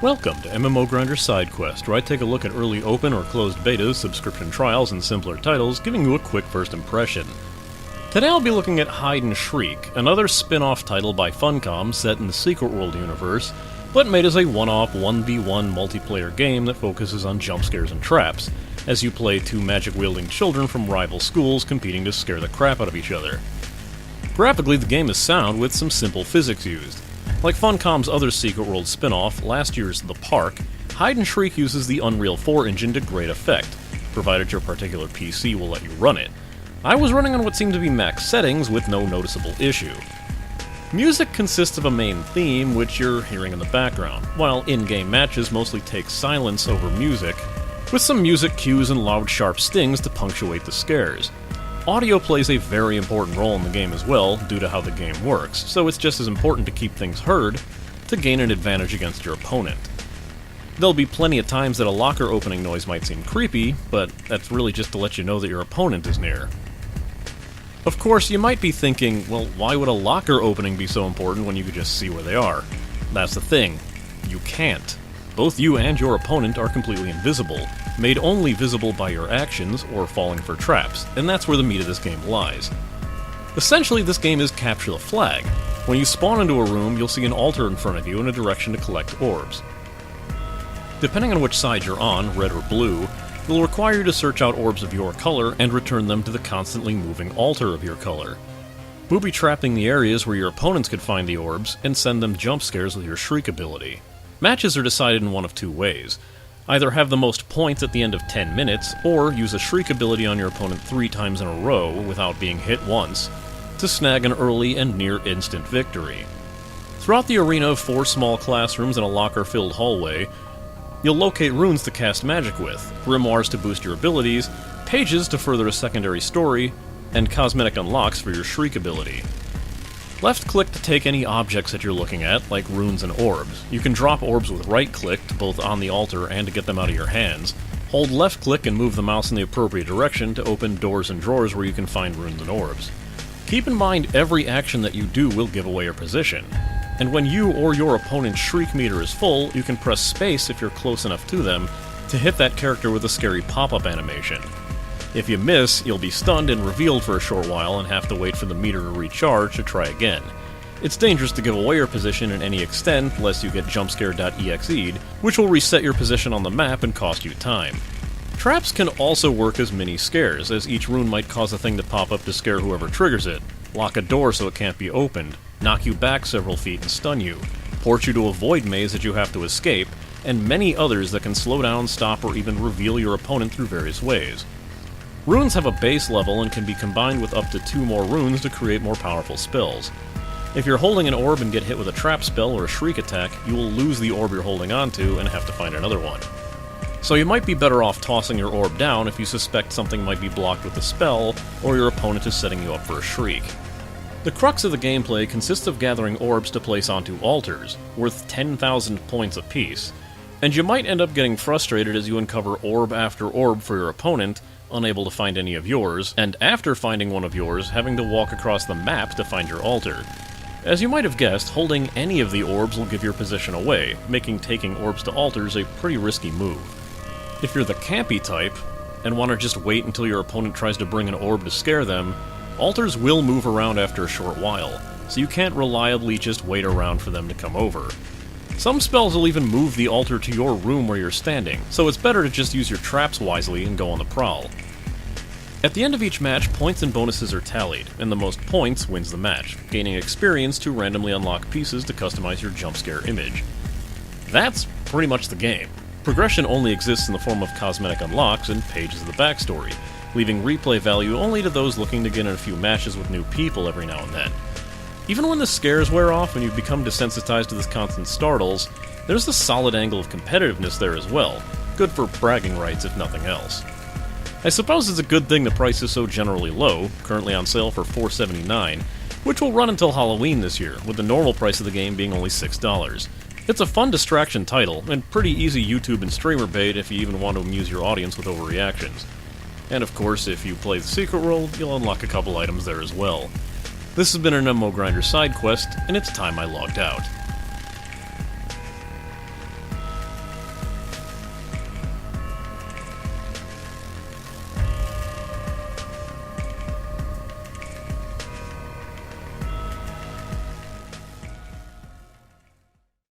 Welcome to MMO Grinder Sidequest, where I take a look at early open or closed betas, subscription trials, and simpler titles, giving you a quick first impression. Today I'll be looking at Hide and Shriek, another spin-off title by Funcom set in the Secret World universe, but made as a one-off 1v1 multiplayer game that focuses on jump scares and traps, as you play two magic-wielding children from rival schools competing to scare the crap out of each other. Graphically, the game is sound with some simple physics used. Like Funcom's other Secret World spin-off, last year's The Park, Hide and Shriek uses the Unreal 4 engine to great effect, provided your particular PC will let you run it. I was running on what seemed to be max settings with no noticeable issue. Music consists of a main theme, which you're hearing in the background, while in-game matches mostly take silence over music, with some music cues and loud sharp stings to punctuate the scares. Audio plays a very important role in the game as well, due to how the game works, so it's just as important to keep things heard to gain an advantage against your opponent. There'll be plenty of times that a locker opening noise might seem creepy, but that's really just to let you know that your opponent is near. Of course, you might be thinking, well, why would a locker opening be so important when you could just see where they are? That's the thing. You can't. Both you and your opponent are completely invisible, made only visible by your actions or falling for traps, and that's where the meat of this game lies. Essentially, this game is capture the flag. When you spawn into a room, you'll see an altar in front of you in a direction to collect orbs. Depending on which side you're on, red or blue, will require you to search out orbs of your color and return them to the constantly moving altar of your color. Booby-trapping the areas where your opponents could find the orbs and send them jump scares with your Shriek ability. Matches are decided in one of two ways. Either have the most points at the end of 10 minutes, or use a Shriek ability on your opponent 3 times in a row without being hit once, to snag an early and near-instant victory. Throughout the arena of 4 small classrooms and a locker-filled hallway, you'll locate runes to cast magic with, grimoires to boost your abilities, pages to further a secondary story, and cosmetic unlocks for your Shriek ability. Left-click to take any objects that you're looking at, like runes and orbs. You can drop orbs with right-click, both on the altar and to get them out of your hands. Hold left-click and move the mouse in the appropriate direction to open doors and drawers where you can find runes and orbs. Keep in mind every action that you do will give away your position. And when you or your opponent's Shriek meter is full, you can press space if you're close enough to them to hit that character with a scary pop-up animation. If you miss, you'll be stunned and revealed for a short while and have to wait for the meter to recharge to try again. It's dangerous to give away your position in any extent lest you get Jumpscare.EXE'd, which will reset your position on the map and cost you time. Traps can also work as mini scares, as each rune might cause a thing to pop up to scare whoever triggers it, lock a door so it can't be opened, knock you back several feet and stun you, port you to a void maze that you have to escape, and many others that can slow down, stop, or even reveal your opponent through various ways. Runes have a base level and can be combined with up to 2 more runes to create more powerful spells. If you're holding an orb and get hit with a trap spell or a Shriek attack, you will lose the orb you're holding onto and have to find another one. So you might be better off tossing your orb down if you suspect something might be blocked with a spell, or your opponent is setting you up for a Shriek. The crux of the gameplay consists of gathering orbs to place onto altars, worth 10,000 points apiece, and you might end up getting frustrated as you uncover orb after orb for your opponent, unable to find any of yours, and after finding one of yours, having to walk across the map to find your altar. As you might have guessed, holding any of the orbs will give your position away, making taking orbs to altars a pretty risky move. If you're the campy type, and want to just wait until your opponent tries to bring an orb to scare them, altars will move around after a short while, so you can't reliably just wait around for them to come over. Some spells will even move the altar to your room where you're standing, so it's better to just use your traps wisely and go on the prowl. At the end of each match, points and bonuses are tallied, and the most points wins the match, gaining experience to randomly unlock pieces to customize your jump scare image. That's pretty much the game. Progression only exists in the form of cosmetic unlocks and pages of the backstory, leaving replay value only to those looking to get in a few matches with new people every now and then. Even when the scares wear off and you become desensitized to this constant startles, there's a solid angle of competitiveness there as well, good for bragging rights if nothing else. I suppose it's a good thing the price is so generally low, currently on sale for $4.79, which will run until Halloween this year, with the normal price of the game being only $6. It's a fun distraction title, and pretty easy YouTube and streamer bait if you even want to amuse your audience with overreactions. And of course, if you play the Secret World, you'll unlock a couple items there as well. This has been an MMO Grinder Sidequest, and it's time I logged out.